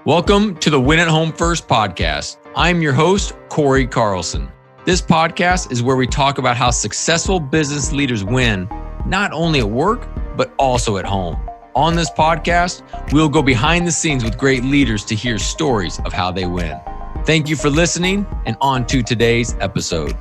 Welcome to the Win at Home First podcast. I'm your host, Corey Carlson. This podcast is where we talk about how successful business leaders win, not only at work, but also at home. On this podcast, we'll go behind the scenes with great leaders to hear stories of how they win. Thank you for listening, and on to today's episode.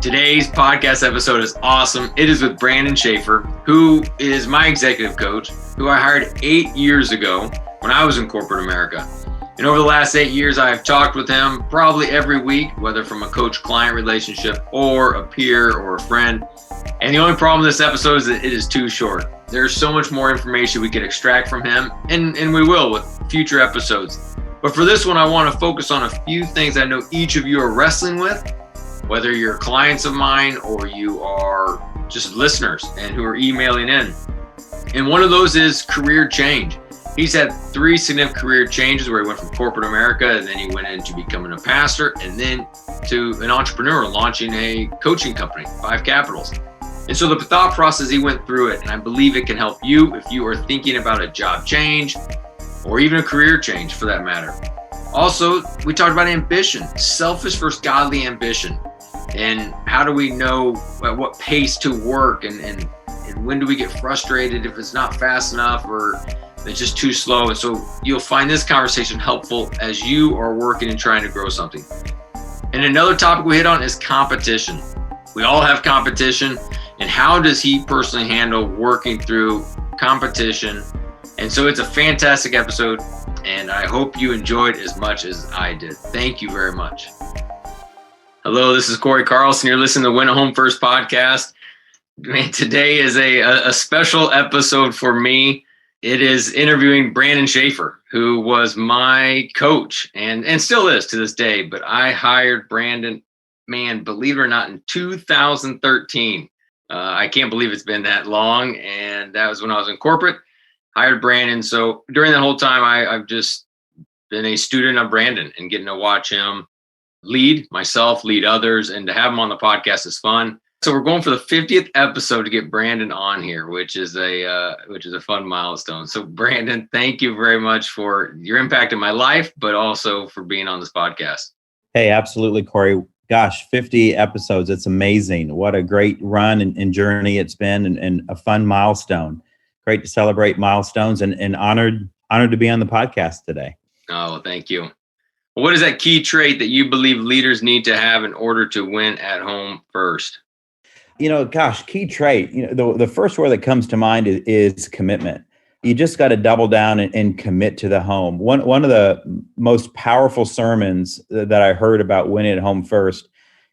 Today's podcast episode is awesome. It is with Brandon Schaefer, who is my executive coach, who I hired 8 years ago when I was in corporate America. And over the last 8 years, I've talked with him probably every week, whether from a coach-client relationship or a peer or a friend. And the only problem with this episode is that it is too short. There's so much more information we could extract from him, and we will with future episodes. But for this one, I want to focus on a few things I know each of you are wrestling with, whether you're clients of mine or you are just listeners and who are emailing in. And one of those is career change. He's had 3 significant career changes where he went from corporate America, and then he went into becoming a pastor, and then to an entrepreneur launching a coaching company, 5 Capitals. And so the thought process, he went through it, and I believe it can help you if you are thinking about a job change or even a career change for that matter. Also, we talked about ambition, selfish versus godly ambition, and how do we know at what pace to work, and when do we get frustrated if it's not fast enough or it's just too slow. And so you'll find this conversation helpful as you are working and trying to grow something. And another topic we hit on is competition. We all have competition, and how does he personally handle working through competition? And so it's a fantastic episode, and I hope you enjoyed as much as I did. Thank you very much. Hello, this is Corey Carlson. You're listening to Win at Home First podcast. Man, today is a special episode for me. It is interviewing Brandon Schaefer, who was my coach and still is to this day. But I hired Brandon, man, believe it or not, in 2013. I can't believe it's been that long. And that was when I was in corporate. Hired Brandon. So during that whole time, I've just been a student of Brandon and getting to watch him lead myself, lead others, and to have him on the podcast is fun. So we're going for the 50th episode to get Brandon on here, which is a fun milestone. So Brandon, thank you very much for your impact in my life, but also for being on this podcast. Hey, absolutely, Corey. Gosh, 50 episodes. It's amazing. What a great run and journey it's been, and a fun milestone. Great to celebrate milestones, and honored to be on the podcast today. Oh, well, thank you. What is that key trait that you believe leaders need to have in order to win at home first? Key trait, the first word that comes to mind is commitment. You just got to double down and commit to the home. One of the most powerful sermons that I heard about winning at home first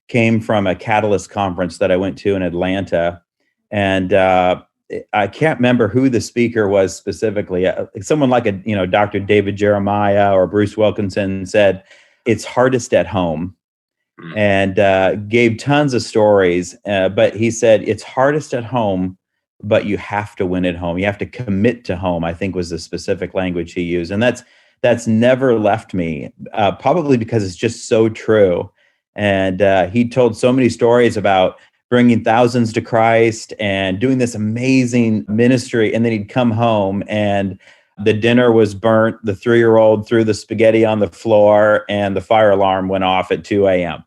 came from a Catalyst conference that I went to in Atlanta. And I can't remember who the speaker was specifically. Someone like Dr. David Jeremiah or Bruce Wilkinson said, "It's hardest at home." And gave tons of stories. But he said, it's hardest at home, but you have to win at home. You have to commit to home, I think was the specific language he used. And that's never left me, probably because it's just so true. And he told so many stories about bringing thousands to Christ and doing this amazing ministry. And then he'd come home and the dinner was burnt. The 3-year-old threw the spaghetti on the floor and the fire alarm went off at 2 a.m.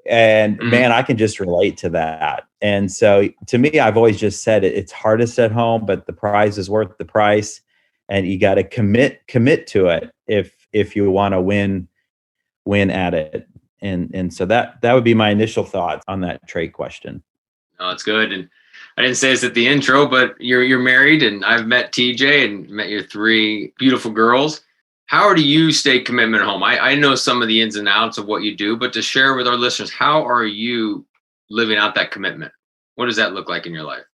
And man, I can just relate to that. And so to me, I've always just said it's hardest at home, but the prize is worth the price. And you got to commit to it if you want to win at it. And so that would be my initial thoughts on that trait question. Oh, it's good. And I didn't say this at the intro, but you're married, and I've met TJ and met your 3 beautiful girls. How do you stay commitment at home? I know some of the ins and outs of what you do, but to share with our listeners, how are you living out that commitment? What does that look like in your life?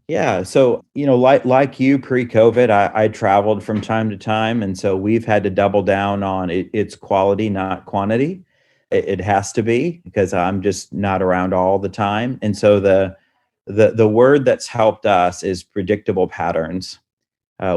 Yeah. So, like you pre-COVID, I traveled from time to time. And so we've had to double down on it's quality, not quantity. It has to be, because I'm just not around all the time. And so the word that's helped us is predictable patterns.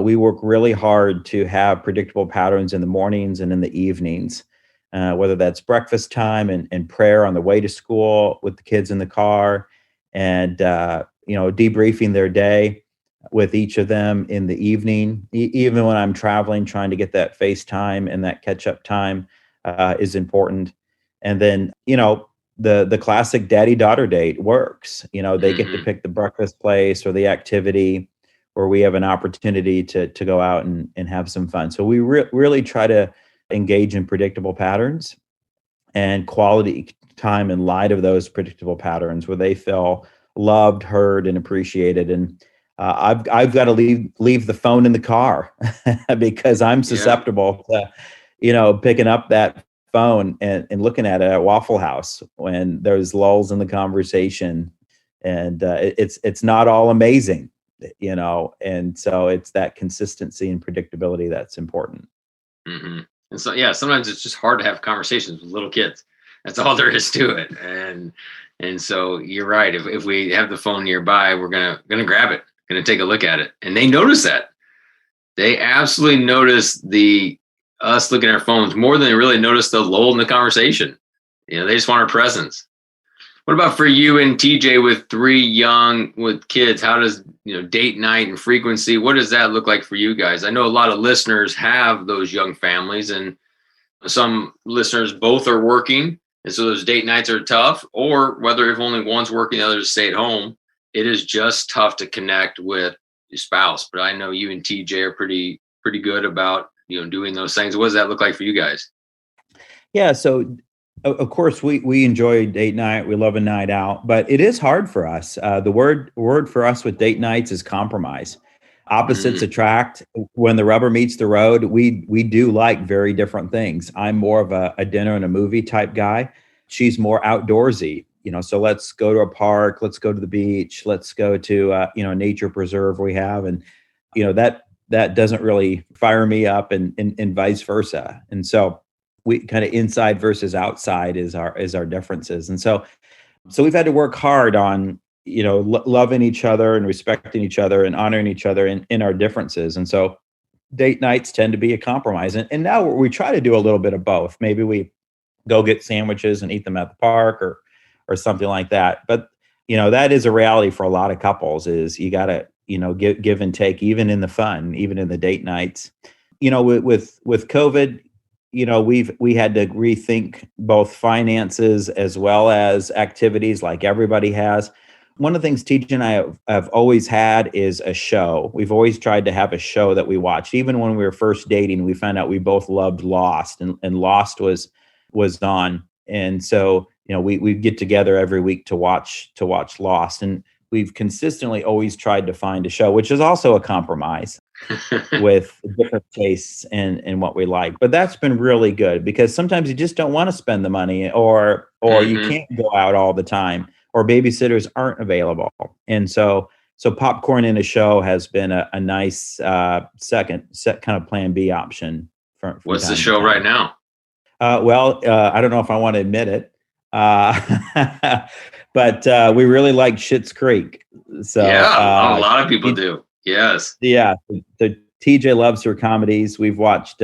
We work really hard to have predictable patterns in the mornings and in the evenings, whether that's breakfast time and prayer on the way to school with the kids in the car, and debriefing their day. with each of them in the evening. Even when I'm traveling, trying to get that FaceTime and that catch up time is important. And then, the classic daddy daughter date works. They get to pick the breakfast place or the activity, or we have an opportunity to go out and have some fun. So we really try to engage in predictable patterns and quality time in light of those predictable patterns where they feel loved, heard, and appreciated. And I've got to leave the phone in the car because I'm susceptible to, picking up that phone and looking at it at Waffle House when there's lulls in the conversation, and it's not all amazing, and so it's that consistency and predictability that's important. Mm-hmm. And so, yeah, sometimes it's just hard to have conversations with little kids. That's all there is to it. And so you're right. If we have the phone nearby, we're gonna grab it, gonna take a look at it, and they notice that. They absolutely notice us looking at our phones more than they really notice the lull in the conversation. They just want our presence. What about for you and TJ with 3 with kids? How does, date night and frequency, what does that look like for you guys? I know a lot of listeners have those young families, and some listeners both are working. And so those date nights are tough, or whether if only one's working, the other stay at home, it is just tough to connect with your spouse. But I know you and TJ are pretty good about, doing those things. What does that look like for you guys? Yeah. So of course we enjoy date night. We love a night out, but it is hard for us. The word for us with date nights is compromise. Opposites attract. When the rubber meets the road, we do like very different things. I'm more of a dinner and a movie type guy. She's more outdoorsy. So let's go to a park. Let's go to the beach. Let's go to a nature preserve we have, and that doesn't really fire me up, and vice versa. And so we kind of inside versus outside is our differences. And so we've had to work hard on loving each other and respecting each other and honoring each other in our differences. And so date nights tend to be a compromise. And now we try to do a little bit of both. Maybe we go get sandwiches and eat them at the park or something like that. But that is a reality for a lot of couples, is you got to give and take, even in the fun, even in the date nights. With COVID, we had to rethink both finances as well as activities, like everybody has. One of the things TJ and I have always had is a show. We've always tried to have a show that we watched. Even when we were first dating, we found out we both loved Lost, and Lost was on. And so, we get together every week to watch Lost. And we've consistently always tried to find a show, which is also a compromise with different tastes and what we like. But that's been really good, because sometimes you just don't want to spend the money, or you can't go out all the time, or babysitters aren't available. And so popcorn in a show has been a nice second kind of plan B option. What's the show right now? I don't know if I want to admit it. But we really like Schitt's Creek. So yeah, a lot of people do. Yes. Yeah. So TJ loves her comedies. We've watched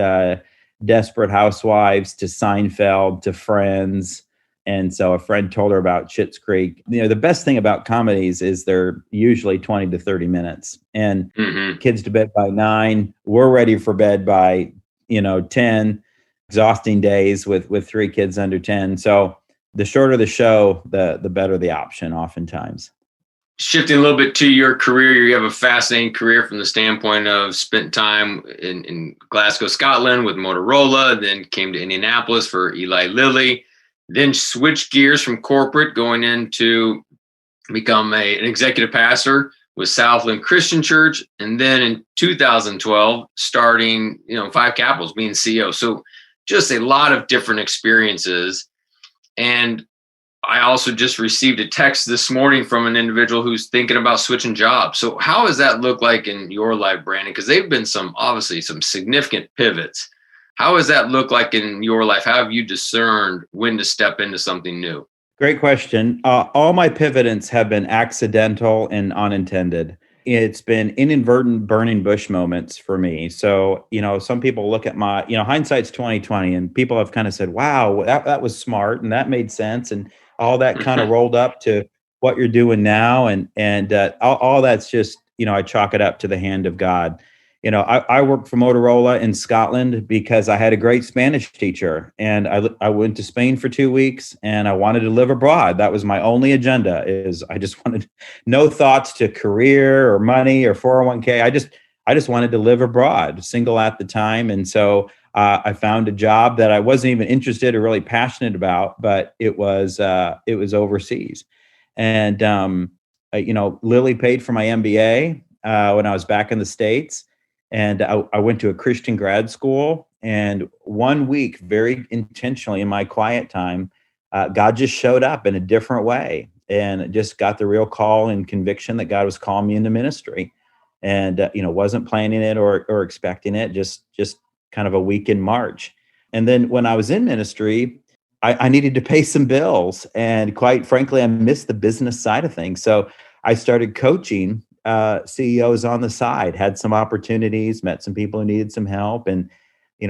Desperate Housewives to Seinfeld to Friends. And so a friend told her about Schitt's Creek. The best thing about comedies is they're usually 20 to 30 minutes, and kids to bed by 9. We're ready for bed by 10. Exhausting days with 3 kids under 10. So the shorter the show, the better the option oftentimes. Shifting a little bit to your career, you have a fascinating career from the standpoint of spent time in Glasgow, Scotland with Motorola, then came to Indianapolis for Eli Lilly, then switched gears from corporate, going into become an executive pastor with Southland Christian Church, and then in 2012, starting 5 Capitals, being CEO. So just a lot of different experiences. And I also just received a text this morning from an individual who's thinking about switching jobs. So how does that look like in your life, Brandon? Because they've been obviously some significant pivots. How does that look like in your life? How have you discerned when to step into something new? Great question. All my pivotants have been accidental and unintended. It's been inadvertent burning bush moments for me. So, some people look at my, hindsight's 2020, and people have kind of said, wow, that was smart and that made sense. And all that kind of rolled up to what you're doing now. And all that's just, I chalk it up to the hand of God. I worked for Motorola in Scotland because I had a great Spanish teacher, and I went to Spain for 2 weeks, and I wanted to live abroad. That was my only agenda. Is I just wanted no thoughts to career or money or 401k. I just wanted to live abroad, single at the time, and so I found a job that I wasn't even interested or really passionate about, but it was overseas, and Lily paid for my MBA when I was back in the States. And I went to a Christian grad school. And 1 week, very intentionally in my quiet time, God just showed up in a different way, and just got the real call and conviction that God was calling me into ministry. And wasn't planning it or expecting it. Just kind of a week in March. And then when I was in ministry, I needed to pay some bills, and quite frankly, I missed the business side of things. So I started coaching CEOs on the side, had some opportunities, met some people who needed some help. And,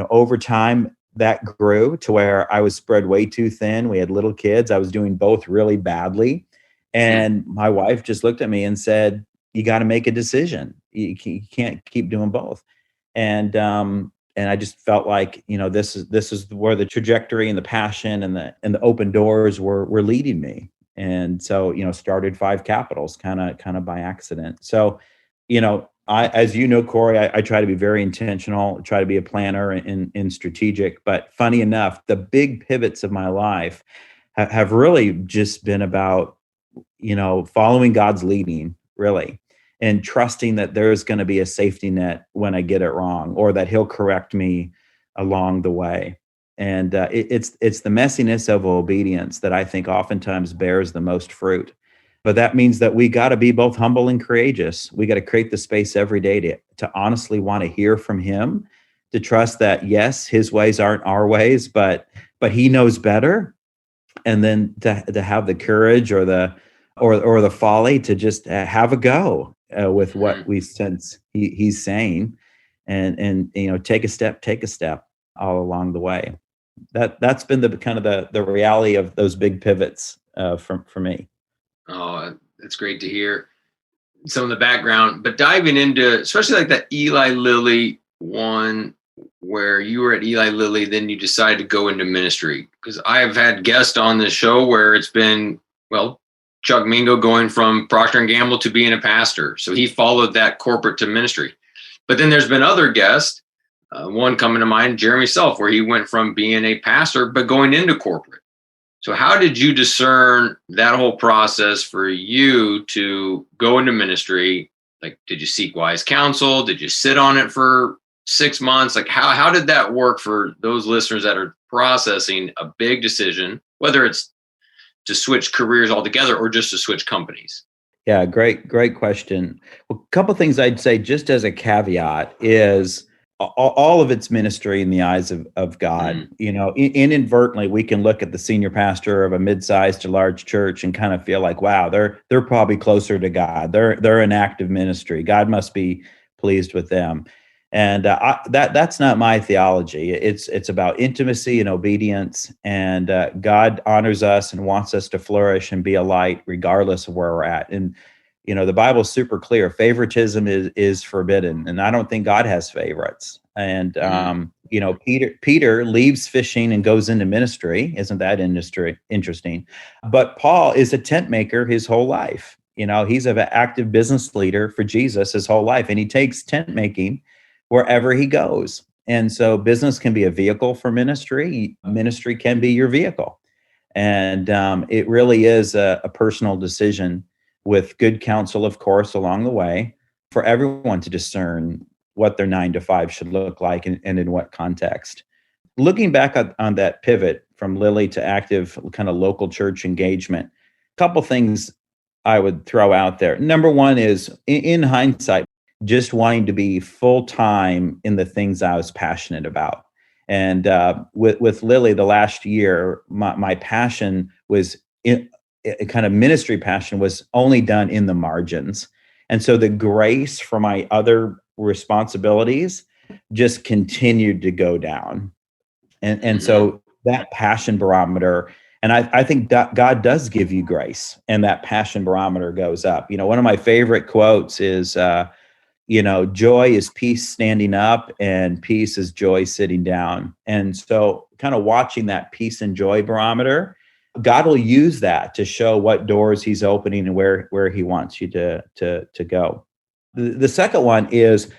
over time that grew to where I was spread way too thin. We had little kids. I was doing both really badly. And my wife just looked at me and said, you got to make a decision. You can't keep doing both. And I just felt like, this is where the trajectory and the passion and the open doors were leading me. And so, started Five Capitals kind of by accident. So, as Corey, I try to be very intentional, try to be a planner and strategic. But funny enough, the big pivots of my life have really just been about, following God's leading, really, and trusting that there's going to be a safety net when I get it wrong, or that He'll correct me along the way. And it's the messiness of obedience that I think oftentimes bears the most fruit. But that means that we got to be both humble and courageous. We got to create the space every day to honestly want to hear from Him, to trust that, yes, His ways aren't our ways, but He knows better. And then to have the courage or the folly to just have a go with what we sense He's saying, and take a step all along the way. That's been the kind of the reality of those big pivots for me. Oh, it's great to hear some of the background, but diving into, especially like that Eli Lilly one, where you were at Eli Lilly, then you decided to go into ministry. Because I've had guests on this show where it's been, Chuck Mingo going from Procter & Gamble to being a pastor. So he followed that corporate to ministry. But then there's been other guests, one coming to mind, Jeremy Self, where he went from being a pastor, but going into corporate. So how did you discern that whole process for you to go into ministry? Like, did you seek wise counsel? Did you sit on it for 6 months? Like, how did that work for those listeners that are processing a big decision, whether it's to switch careers altogether or just to switch companies? Yeah, great question. Well, a couple of things I'd say just as a caveat is all of it's ministry in the eyes of God. Inadvertently, we can look at the senior pastor of a mid-sized to large church and kind of feel like, wow, they're probably closer to God. They're an active ministry. God must be pleased with them. And that's not my theology. It's about intimacy and obedience, and God honors us and wants us to flourish and be a light regardless of where we're at. And the Bible's super clear. Favoritism is forbidden, and I don't think God has favorites. And Peter leaves fishing and goes into ministry. Isn't that interesting? But Paul is a tent maker his whole life. He's an active business leader for Jesus his whole life, and he takes tent making wherever he goes. And so business can be a vehicle for ministry. Ministry can be your vehicle. And it really is a personal decision, with good counsel, of course, along the way, for everyone to discern what their 9 to 5 should look like and in what context. Looking back on that pivot from Lilly to active kind of local church engagement, a couple things I would throw out there. Number one is, in hindsight, just wanting to be full-time in the things I was passionate about. And with Lilly, the last year, my passion was kind of ministry passion was only done in the margins. And so the grace for my other responsibilities just continued to go down. And so that passion barometer And I think that God does give you grace, and that passion barometer goes up. One of my favorite quotes is, joy is peace standing up and peace is joy sitting down. And so kind of watching that peace and joy barometer, God will use that to show what doors he's opening and where he wants you to go. The second one is,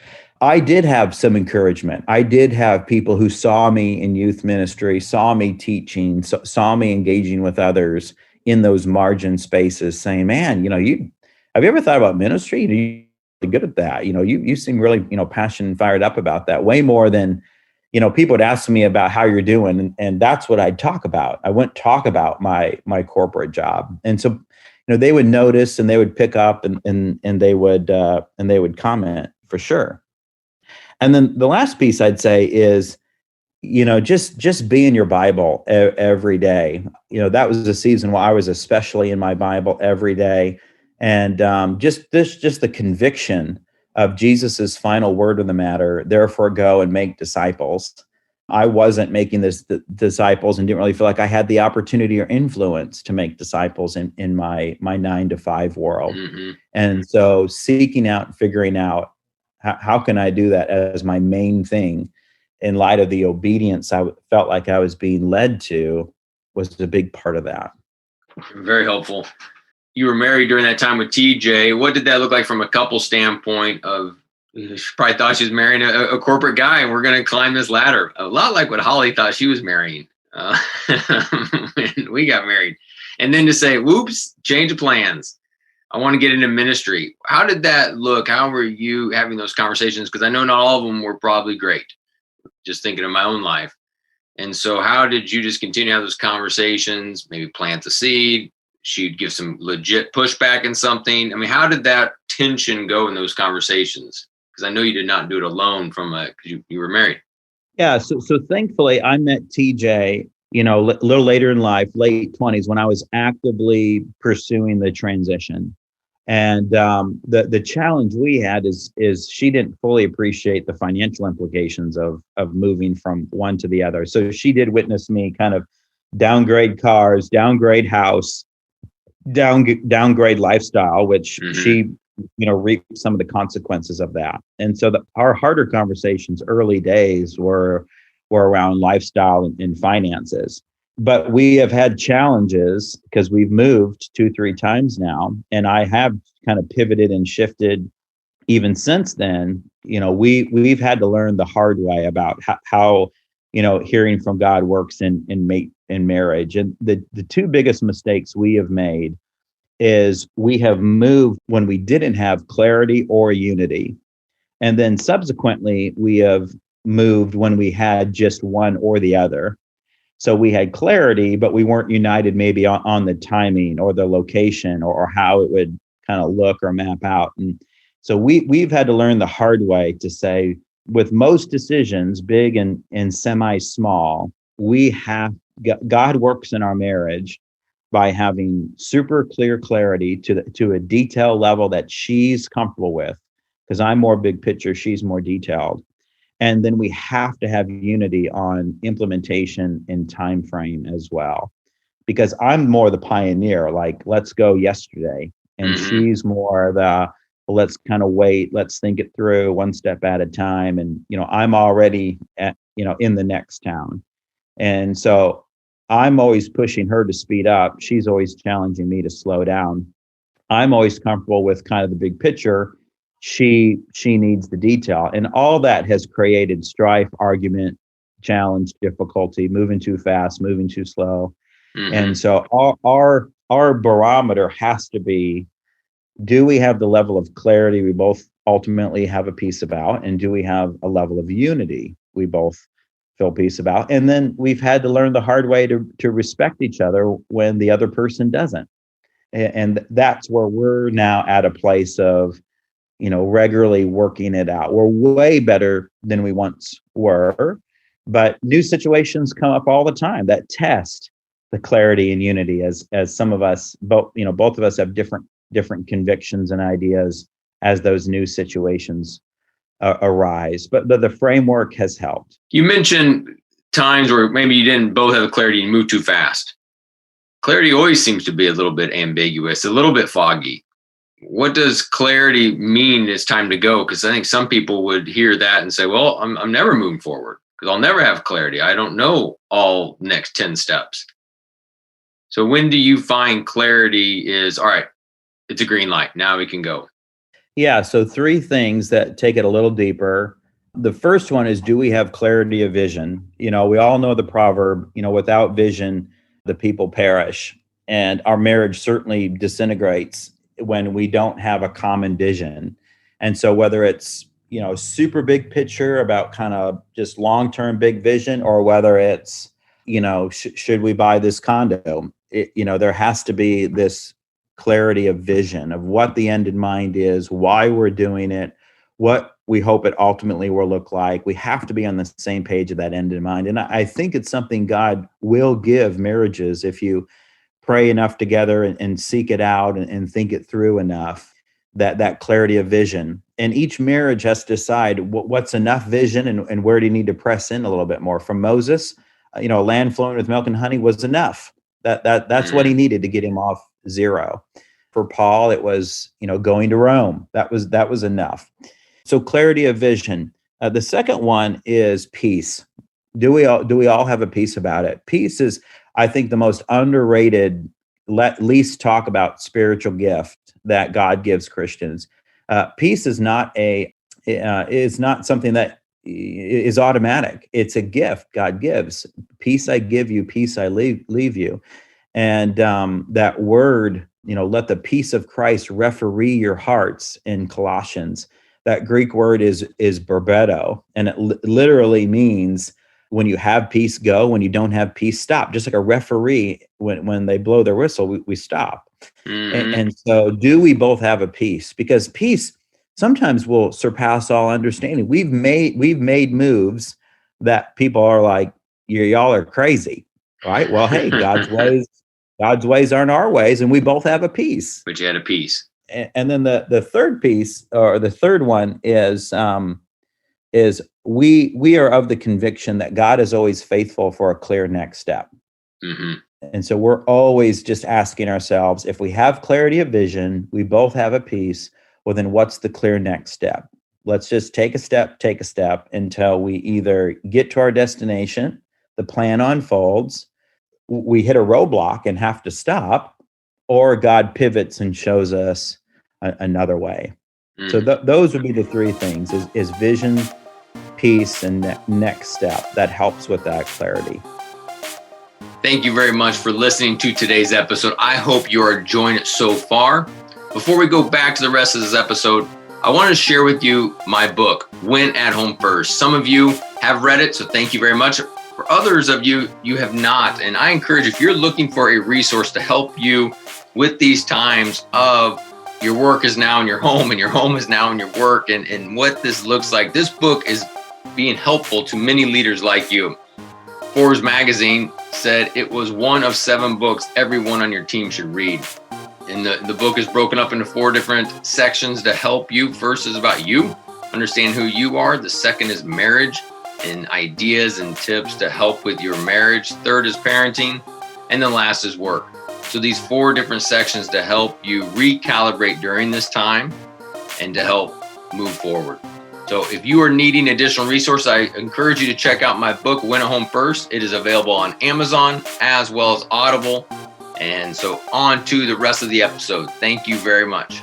I did have some encouragement. I did have people who saw me in youth ministry, saw me teaching, saw me engaging with others in those margin spaces, saying, "Man, have you ever thought about ministry? You're good at that. You seem really, passionate and fired up about that. Way more than, people would ask me about how you're doing, and that's what I'd talk about. I wouldn't talk about my corporate job, and so, they would notice and they would pick up and they would comment for sure." And then the last piece I'd say is, just be in your Bible every day. That was a season where I was especially in my Bible every day. And just the conviction of Jesus's final word of the matter, therefore go and make disciples. I wasn't making the disciples and didn't really feel like I had the opportunity or influence to make disciples in my 9-to-5 world. Mm-hmm. And so seeking out and figuring out, how can I do that as my main thing in light of the obedience I felt like I was being led to, was a big part of that. Very helpful. You were married during that time with TJ. What did that look like from a couple standpoint of, she probably thought she was marrying a corporate guy and we're going to climb this ladder. A lot like what Holly thought she was marrying when we got married. And then to say, whoops, change of plans. I want to get into ministry. How did that look? How were you having those conversations? Because I know not all of them were probably great. Just thinking of my own life. And so how did you just continue to have those conversations, maybe plant the seed? She'd give some legit pushback in something. I mean, how did that tension go in those conversations? Because I know you did not do it alone because you were married. Yeah. So thankfully I met TJ, a little later in life, late 20s, when I was actively pursuing the transition. And the challenge we had is she didn't fully appreciate the financial implications of moving from one to the other. So she did witness me kind of downgrade cars, downgrade house, downgrade lifestyle, which she reaped some of the consequences of that. And so our harder conversations early days were around lifestyle and finances. But we have had challenges because we've moved 2-3 times now, and I have kind of pivoted and shifted even since then. We've had to learn the hard way about how hearing from God works in marriage. And the two biggest mistakes we have made is we have moved when we didn't have clarity or unity, and then subsequently we have moved when we had just one or the other. So we had clarity, but we weren't united maybe on the timing or the location or how it would kind of look or map out. And so we've had to learn the hard way to say, with most decisions, big and semi-small, God works in our marriage by having super clear clarity to a detail level that she's comfortable with, because I'm more big picture, she's more detailed. And then we have to have unity on implementation and time frame as well, because I'm more the pioneer, like, let's go yesterday. And she's more the, well, let's kind of wait, let's think it through one step at a time. And, I'm already in the next town. And so I'm always pushing her to speed up. She's always challenging me to slow down. I'm always comfortable with kind of the big picture. She needs the detail, and all that has created strife, argument, challenge, difficulty, moving too fast, moving too slow. And so our barometer has to be, do we have the level of clarity we both ultimately have a piece about, and do we have a level of unity we both feel peace about? And then we've had to learn the hard way to respect each other when the other person doesn't. And that's where we're now at a place of regularly working it out. We're way better than we once were, but new situations come up all the time that test the clarity and unity as some of us, both of us have different convictions and ideas as those new situations arise. But the framework has helped. You mentioned times where maybe you didn't both have clarity and moved too fast. clarity always seems to be a little bit ambiguous, a little bit foggy. What does clarity mean it's time to go? Because I think some people would hear that and say, well, I'm never moving forward because I'll never have clarity. I don't know all next 10 steps. So when do you find clarity is, all right, it's a green light. Now we can go. Yeah. So 3 things that take it a little deeper. The first one is, do we have clarity of vision? We all know the proverb, without vision, the people perish. And our marriage certainly disintegrates when we don't have a common vision. And so whether it's, super big picture about kind of just long-term big vision, or whether it's, should we buy this condo? There has to be this clarity of vision of what the end in mind is, why we're doing it, what we hope it ultimately will look like. We have to be on the same page of that end in mind. And I think it's something God will give marriages if you pray enough together and seek it out and think it through enough, that clarity of vision. And each marriage has to decide what's enough vision and where do you need to press in a little bit more. From Moses, a land flowing with milk and honey was enough. That's what he needed to get him off zero. For Paul, it was, going to Rome. That was enough. So clarity of vision. The second one is peace. Do we all have a peace about it? Peace is, I think, the most underrated, least talk about spiritual gift that God gives Christians. Peace is not something that is automatic. It's a gift God gives. Peace I give you, peace I leave you. And that word, let the peace of Christ referee your hearts in Colossians. That Greek word is barbedo, and it literally means when you have peace, go. When you don't have peace, stop. Just like a referee, when they blow their whistle, we stop. Mm-hmm. And so do we both have a peace? Because peace sometimes will surpass all understanding. We've made moves that people are like, y'all are crazy, right? Well, hey, God's ways aren't our ways, and we both have a peace. But you had a peace. And then the third piece, or the third one, is we are of the conviction that God is always faithful for a clear next step. Mm-hmm. And so we're always just asking ourselves, if we have clarity of vision, we both have a peace, well, then what's the clear next step? Let's just take a step until we either get to our destination, the plan unfolds, we hit a roadblock and have to stop, or God pivots and shows us another way. So those would be the 3 things: is vision, peace, and next step that helps with that clarity. Thank you very much for listening to today's episode. I hope you are enjoying it so far. Before we go back to the rest of this episode, I want to share with you my book, Win at Home First. Some of you have read it, so thank you very much. For others of you, you have not. And I encourage, if you're looking for a resource to help you with these times of your work is now in your home and your home is now in your work, and what this looks like, this book is being helpful to many leaders like you. Forbes magazine said it was one of 7 books everyone on your team should read. And the book is broken up into 4 different sections to help you. First is about you, understand who you are. The second is marriage and ideas and tips to help with your marriage. Third is parenting. And then last is work. So these 4 different sections to help you recalibrate during this time and to help move forward. So if you are needing additional resources, I encourage you to check out my book, Win at Home First. It is available on Amazon as well as Audible. And so on to the rest of the episode. Thank you very much.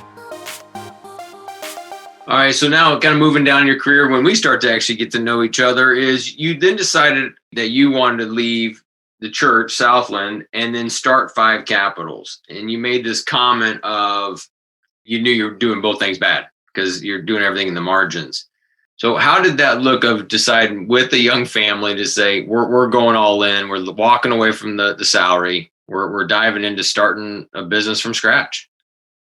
All right, so now kind of moving down your career, when we start to actually get to know each other, is you then decided that you wanted to leave the church, Southland, and then start 5 Capitals. And you made this comment of you knew you were doing both things bad because you're doing everything in the margins. So how did that look of deciding with a young family to say, we're going all in, we're walking away from the salary, we're diving into starting a business from scratch,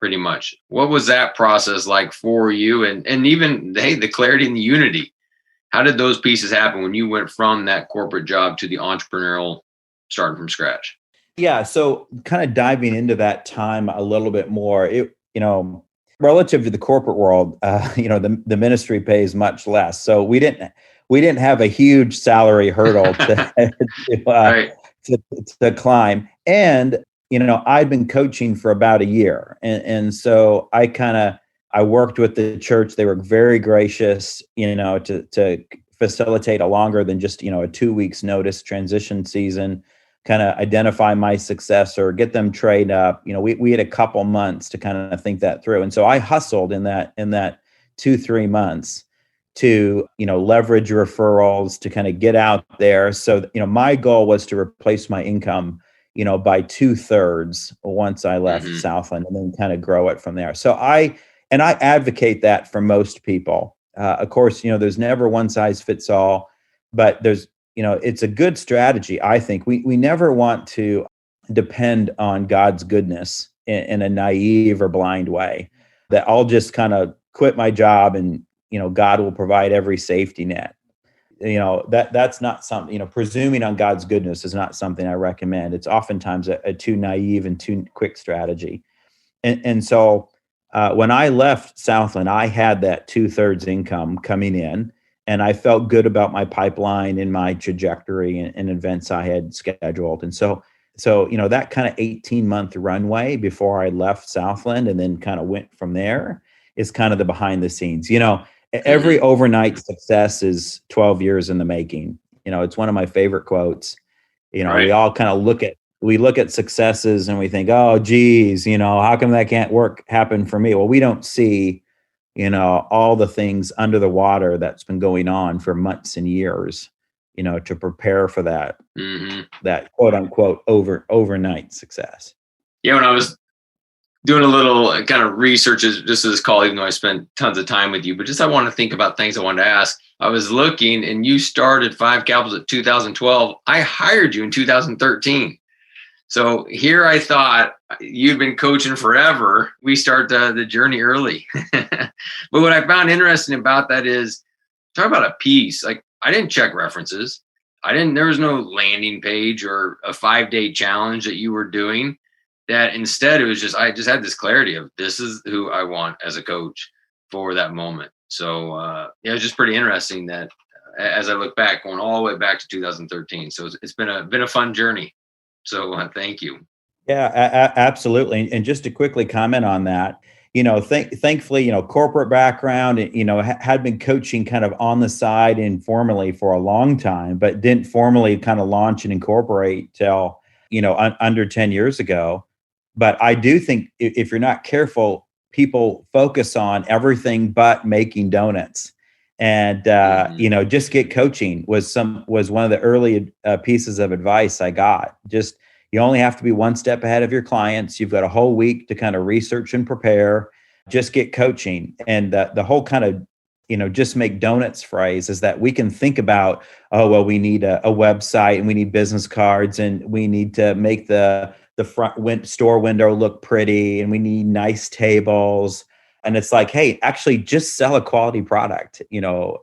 pretty much. What was that process like for you? And even, the clarity and the unity. How did those pieces happen when you went from that corporate job to the entrepreneurial starting from scratch? Yeah. So kind of diving into that time a little bit more, relative to the corporate world, the ministry pays much less. So we didn't have a huge salary hurdle to climb. And I'd been coaching for about a year. And so I worked with the church. They were very gracious, to facilitate a longer than just, a 2 weeks notice transition season, kind of identify my successor, get them trained up. We had a couple months to kind of think that through. And so I hustled in that 2-3 months to, leverage referrals, to kind of get out there. So, my goal was to replace my income, by 2/3 once I left Southland, and then kind of grow it from there. So I advocate that for most people. Of course, there's never one size fits all, but it's a good strategy. I think we never want to depend on God's goodness in a naive or blind way, that I'll just kind of quit my job and, God will provide every safety net. That's not something, presuming on God's goodness is not something I recommend. It's oftentimes a too naive and too quick strategy. And so when I left Southland, I had that 2/3 income coming in, and I felt good about my pipeline and my trajectory and events I had scheduled. And so that kind of 18-month runway before I left Southland and then kind of went from there is kind of the behind the scenes. Every overnight success is 12 years in the making. It's one of my favorite quotes. Right. We all kind of look at successes and we think, oh, geez, how come that can't happen for me? Well, we don't see, all the things under the water that's been going on for months and years, to prepare for that, that quote unquote overnight success. Yeah. When I was doing a little kind of research just as this call, even though I spent tons of time with you, but just I want to think about things I wanted to ask. I was looking, and you started Five Capitals at 2012. I hired you in 2013. So here I thought you'd been coaching forever. We start the journey early. But what I found interesting about that is, talk about a piece. Like, I didn't check references. There was no landing page or a 5-day challenge that you were doing. That instead, it was just, I just had this clarity of, this is who I want as a coach for that moment. So it was just pretty interesting that as I look back, going all the way back to 2013. So it's been a fun journey. So thank you. Yeah, absolutely. And just to quickly comment on that, thankfully, corporate background, had been coaching kind of on the side informally for a long time, but didn't formally kind of launch and incorporate till, under 10 years ago. But I do think if you're not careful, people focus on everything but making donuts. And, just get coaching was one of the early pieces of advice I got. Just, you only have to be one step ahead of your clients. You've got a whole week to kind of research and prepare. Just get coaching. And the whole kind of, just make donuts phrase is that we can think about, oh, well, we need a website and we need business cards and we need to make the front store window look pretty and we need nice tables. And it's like, hey, actually just sell a quality product,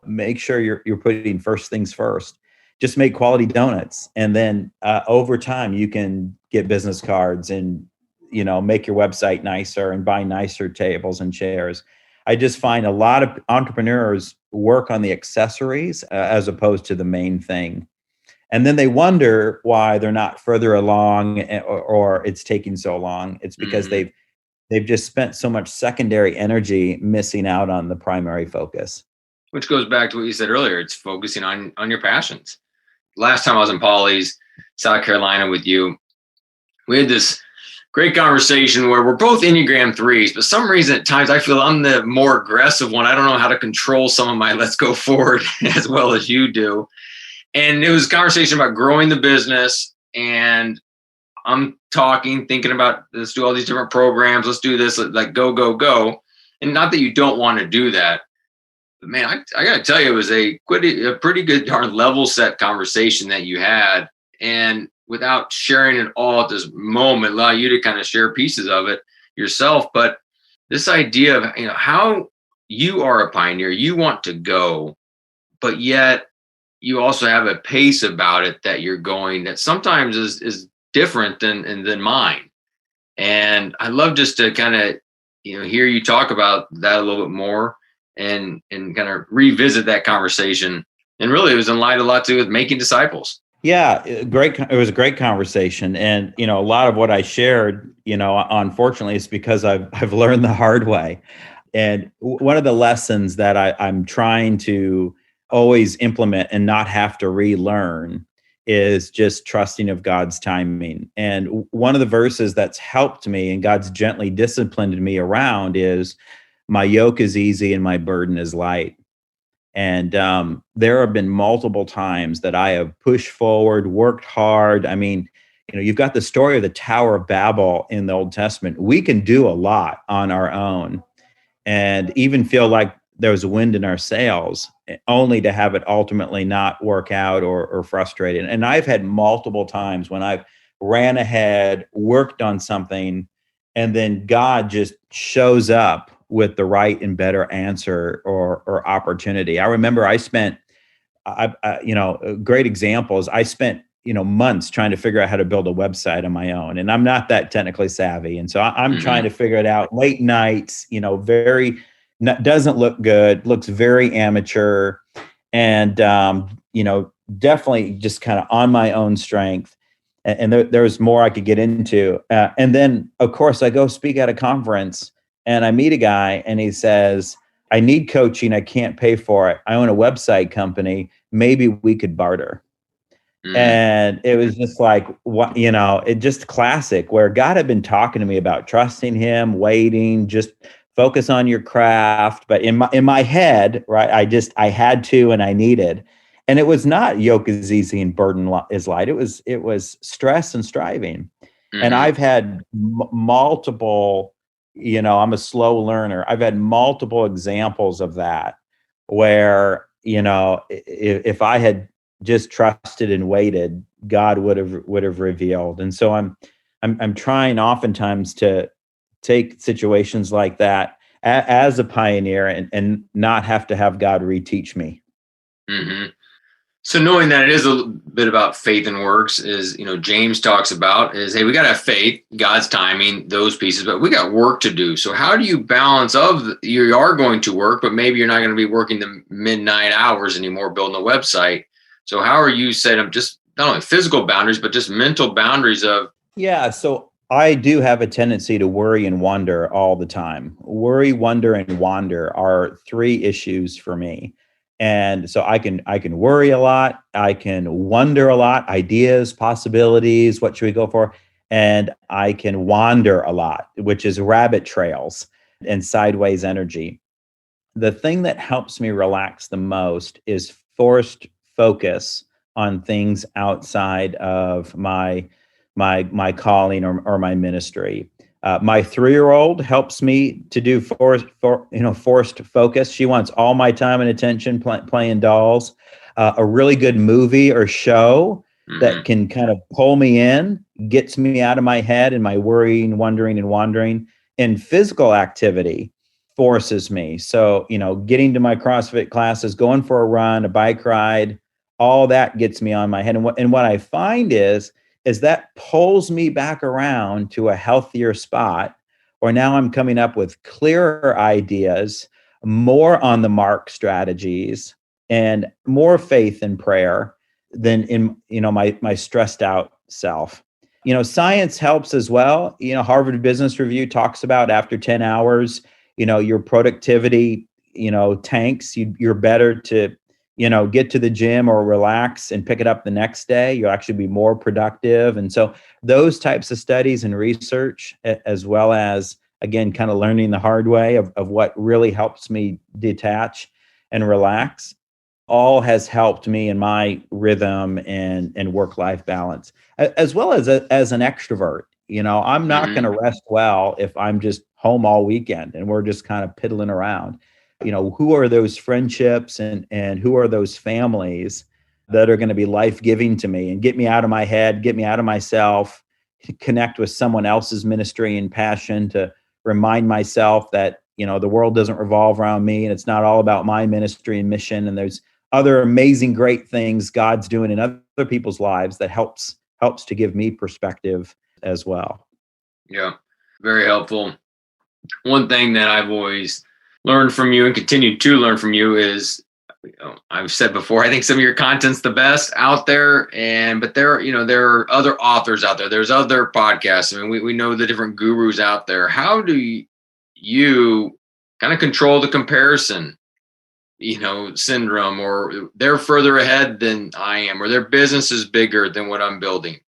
make sure you're putting first things first. Just make quality donuts. And then over time you can get business cards and, make your website nicer and buy nicer tables and chairs. I just find a lot of entrepreneurs work on the accessories as opposed to the main thing. And then they wonder why they're not further along or it's taking so long. It's because they've just spent so much secondary energy missing out on the primary focus. Which goes back to what you said earlier. It's focusing on your passions. Last time I was in Pawleys, South Carolina with you, we had this great conversation where we're both Enneagram 3s, but some reason at times I feel I'm the more aggressive one. I don't know how to control some of my let's go forward as well as you do. And it was a conversation about growing the business, and I'm thinking about, let's do all these different programs. Let's do this, like go, go, go. And not that you don't want to do that, but man, I got to tell you, it was a pretty good darn level set conversation that you had. And without sharing it all at this moment, allow you to kind of share pieces of it yourself. But this idea of, how you are a pioneer, you want to go, but yet you also have a pace about it that you're going that sometimes is different than mine. And I love just to kind of, hear you talk about that a little bit more and kind of revisit that conversation. And really it was in light a lot to with making disciples. Yeah, great. It was a great conversation, and a lot of what I shared, unfortunately, is because I've learned the hard way. And one of the lessons that I'm trying to always implement and not have to relearn is just trusting of God's timing. And one of the verses that's helped me and God's gently disciplined me around is, "My yoke is easy and my burden is light." And there have been multiple times that I have pushed forward, worked hard. I mean, you've got the story of the Tower of Babel in the Old Testament. We can do a lot on our own and even feel like there was wind in our sails, only to have it ultimately not work out or frustrated. And I've had multiple times when I've ran ahead, worked on something, and then God just shows up with the right and better answer or opportunity. I remember I spent, great examples. I spent, months trying to figure out how to build a website on my own, and I'm not that technically savvy, and so I'm trying to figure it out late nights. Very doesn't look good, looks very amateur, and definitely just kind of on my own strength. And there's more I could get into. And then, of course, I go speak at a conference and I meet a guy and he says, "I need coaching. I can't pay for it. I own a website company. Maybe we could barter." And it was just like, what, it just classic where God had been talking to me about trusting him, waiting, just focus on your craft. But in my head, right, I had to, and I needed. And it was not yoke is easy and burden is light. It was stress and striving. And I've had multiple, I'm a slow learner. I've had multiple examples of that where, if I had just trusted and waited, God would have revealed. And so I'm trying oftentimes to take situations like that as a pioneer and not have to have God reteach me. Mm-hmm. So knowing that it is a bit about faith and works, is, James talks about is, hey, we got to have faith, God's timing, those pieces, but we got work to do. So how do you balance you are going to work, but maybe you're not going to be working the midnight hours anymore building a website. So how are you setting up just not only physical boundaries, but just mental boundaries of? Yeah. So I do have a tendency to worry and wonder all the time. Worry, wonder, and wander are three issues for me. And so I can worry a lot, I can wonder a lot, ideas, possibilities, what should we go for? And I can wander a lot, which is rabbit trails and sideways energy. The thing that helps me relax the most is forced focus on things outside of my calling or my ministry. My 3-year-old helps me to do forced focus. She wants all my time and attention playing dolls. A really good movie or show that can kind of pull me in, gets me out of my head and my worrying, wondering, and wandering. And physical activity forces me. So, getting to my CrossFit classes, going for a run, a bike ride, all that gets me on my head. And what I find is that pulls me back around to a healthier spot, or now I'm coming up with clearer ideas, more on the mark strategies, and more faith and prayer than in my stressed out self. Science helps as well. Harvard Business Review talks about after 10 hours, your productivity, tanks. You're better to get to the gym or relax and pick it up the next day. You'll actually be more productive. And so those types of studies and research, as well as, again, kind of learning the hard way of what really helps me detach and relax, all has helped me in my rhythm and work-life balance, as well as an extrovert. I'm not going to rest well if I'm just home all weekend and we're just kind of piddling around. Who are those friendships and who are those families that are going to be life-giving to me and get me out of my head, get me out of myself, connect with someone else's ministry and passion to remind myself that, the world doesn't revolve around me and it's not all about my ministry and mission. And there's other amazing, great things God's doing in other people's lives that helps to give me perspective as well. Yeah, very helpful. One thing that I've always learned from you and continue to learn from you is I've said before, I think some of your content's the best out there, but there are other authors out there. There's other podcasts. I mean, we know the different gurus out there. How do you kind of control the comparison, syndrome, or they're further ahead than I am, or their business is bigger than what I'm building?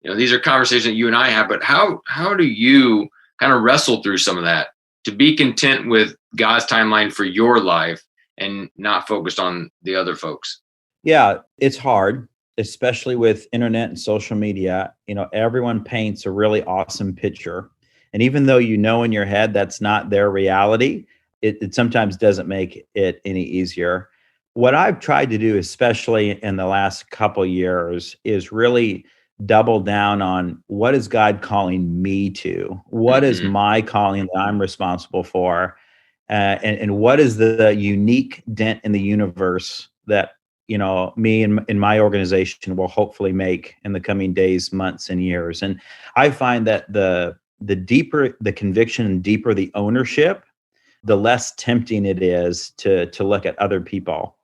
These are conversations that you and I have, but how do you kind of wrestle through some of that to be content with God's timeline for your life and not focused on the other folks? Yeah, it's hard, especially with internet and social media. Everyone paints a really awesome picture. And even though in your head that's not their reality, it sometimes doesn't make it any easier. What I've tried to do, especially in the last couple years, is really double down on what is God calling me to? What is my calling that I'm responsible for? And what is the unique dent in the universe that me and in my organization will hopefully make in the coming days, months, and years? And I find that the deeper the conviction and deeper the ownership, the less tempting it is to look at other people.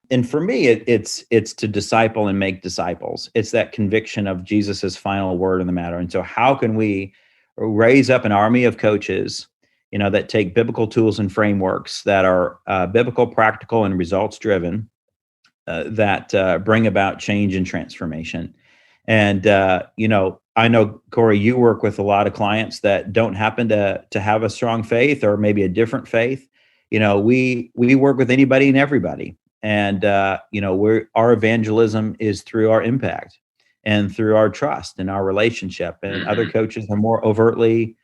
And for me, it's to disciple and make disciples. It's that conviction of Jesus's final word in the matter. And so how can we raise up an army of coaches, that take biblical tools and frameworks that are biblical, practical, and results driven, that bring about change and transformation. And, I know, Corey, you work with a lot of clients that don't happen to have a strong faith or maybe a different faith. We work with anybody and everybody. And, our evangelism is through our impact and through our trust and our relationship. And other coaches are more overtly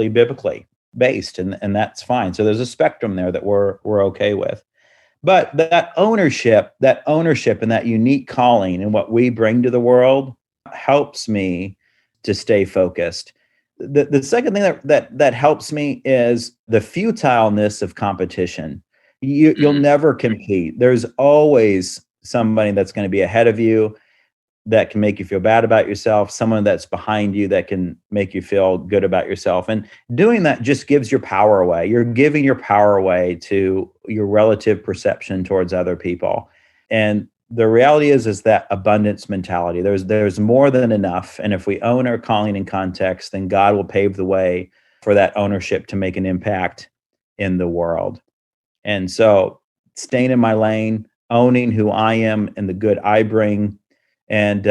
biblically based, and that's fine. So there's a spectrum there that we're okay with. But that ownership and that unique calling and what we bring to the world helps me to stay focused. The second thing that helps me is the futileness of competition. You'll never compete. There's always somebody that's going to be ahead of you that can make you feel bad about yourself, someone that's behind you that can make you feel good about yourself. And doing that just gives your power away. You're giving your power away to your relative perception towards other people. And the reality is that abundance mentality. There's more than enough. And if we own our calling and context, then God will pave the way for that ownership to make an impact in the world. And so staying in my lane, owning who I am and the good I bring. And,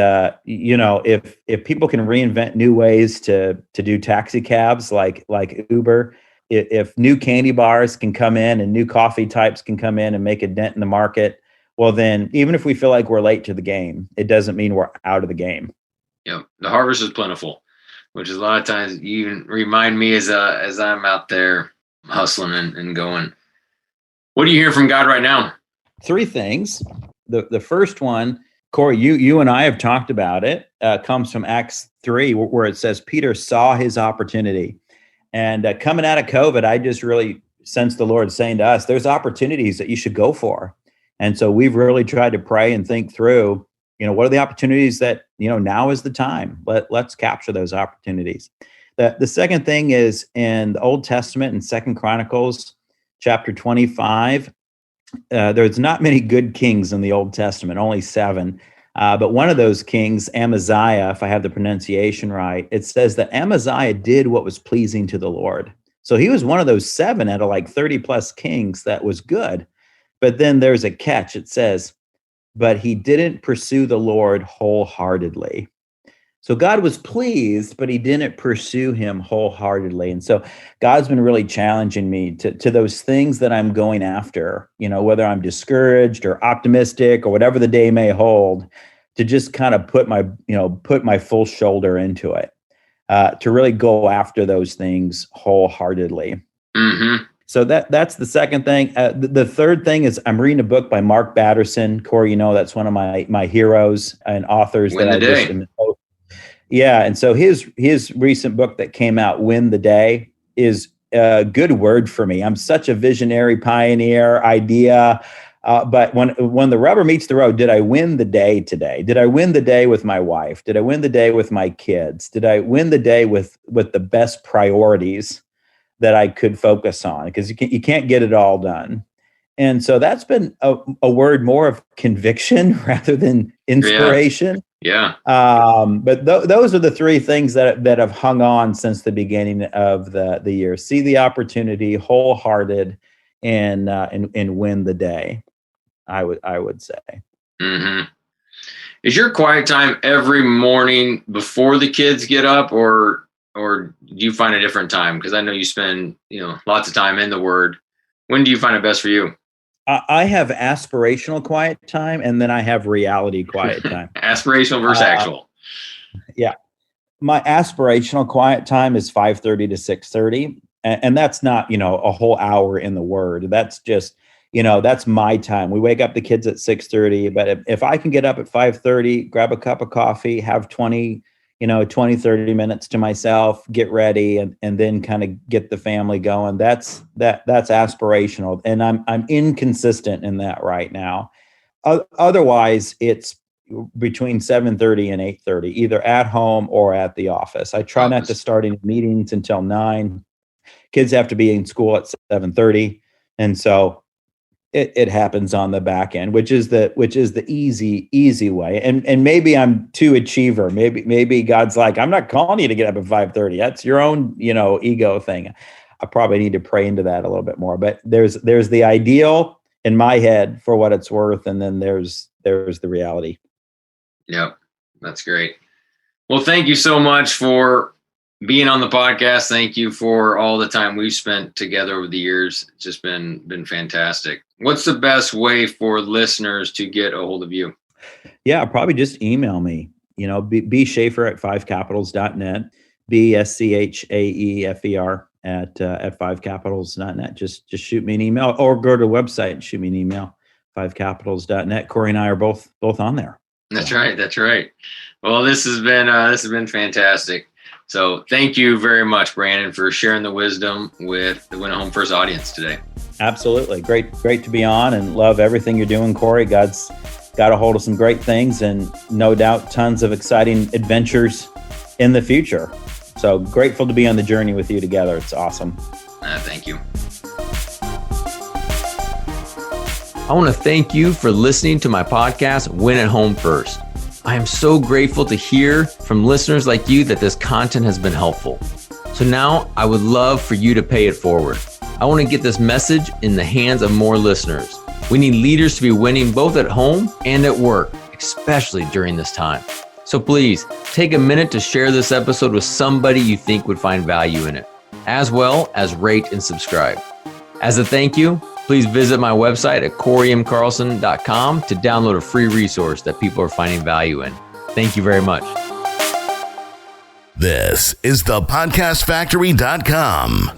if people can reinvent new ways to do taxi cabs like Uber, if new candy bars can come in and new coffee types can come in and make a dent in the market, well, then even if we feel like we're late to the game, it doesn't mean we're out of the game. Yeah, the harvest is plentiful, which is a lot of times you even remind me as I'm out there hustling and going. What are you hearing from God right now? 3 things. The first one, Corey, you and I have talked about it, comes from Acts 3, where it says Peter saw his opportunity. And coming out of COVID, I just really sensed the Lord saying to us, there's opportunities that you should go for. And so we've really tried to pray and think through, what are the opportunities that, now is the time. Let's capture those opportunities. The second thing is in the Old Testament in 2 Chronicles chapter 25, there's not many good kings in the Old Testament, only 7. But one of those kings, Amaziah, if I have the pronunciation right, it says that Amaziah did what was pleasing to the Lord. So he was one of those 7 out of like 30 plus kings that was good. But then there's a catch. It says, but he didn't pursue the Lord wholeheartedly. So God was pleased, but he didn't pursue him wholeheartedly. And so God's been really challenging me to those things that I'm going after, whether I'm discouraged or optimistic or whatever the day may hold, to just kind of put my full shoulder into it, to really go after those things wholeheartedly. Mm-hmm. So that's the second thing. The third thing is I'm reading a book by Mark Batterson. Corey, that's one of my heroes and authors Win that the I day. just Yeah, and so his recent book that came out, Win the Day, is a good word for me. I'm such a visionary pioneer idea, but when the rubber meets the road, did I win the day today? Did I win the day with my wife? Did I win the day with my kids? Did I win the day with the best priorities that I could focus on? Because you can't get it all done. And so that's been a word more of conviction rather than inspiration. Yeah. But those are the three things that have hung on since the beginning of the year. See the opportunity, wholehearted, and win the day. I would say. Mm-hmm. Is your quiet time every morning before the kids get up, or do you find a different time? Because I know you spend lots of time in the Word. When do you find it best for you? I have aspirational quiet time, and then I have reality quiet time. Aspirational versus actual. Yeah. My aspirational quiet time is 5:30 to 6:30. And that's not, a whole hour in the Word. That's just, that's my time. We wake up the kids at 6:30, but if I can get up at 5:30, grab a cup of coffee, have 20, 30 minutes to myself, get ready, and then kind of get the family going. That's aspirational. And I'm inconsistent in that right now. Otherwise, it's between 7:30 and 8:30, either at home or at the office. I try not to start any meetings until 9. Kids have to be in school at 7:30. And so it happens on the back end, which is the easy way. And maybe I'm too achiever. Maybe God's like, I'm not calling you to get up at 5:30. That's your own, ego thing. I probably need to pray into that a little bit more. But there's the ideal in my head for what it's worth, and then there's the reality. Yep, that's great. Well, thank you so much for being on the podcast. Thank you for all the time we've spent together over the years. It's just been fantastic. What's the best way for listeners to get a hold of you? Yeah, probably just email me. B Schaefer at 5capitals.net. BSCHAEFER at 5capitals.net. Just shoot me an email, or go to the website and shoot me an email. 5capitals.net. Corey and I are both on there. That's right. Well, this has been fantastic. So thank you very much, Brandon, for sharing the wisdom with the Win at Home First audience today. Absolutely. Great to be on, and love everything you're doing, Corey. God's got a hold of some great things, and no doubt tons of exciting adventures in the future. So grateful to be on the journey with you together. It's awesome. Thank you. I want to thank you for listening to my podcast, Win at Home First. I am so grateful to hear from listeners like you that this content has been helpful. So now I would love for you to pay it forward. I want to get this message in the hands of more listeners. We need leaders to be winning both at home and at work, especially during this time. So please take a minute to share this episode with somebody you think would find value in it, as well as rate and subscribe. As a thank you, please visit my website at CoreyMCarlson.com to download a free resource that people are finding value in. Thank you very much. This is thepodcastfactory.com.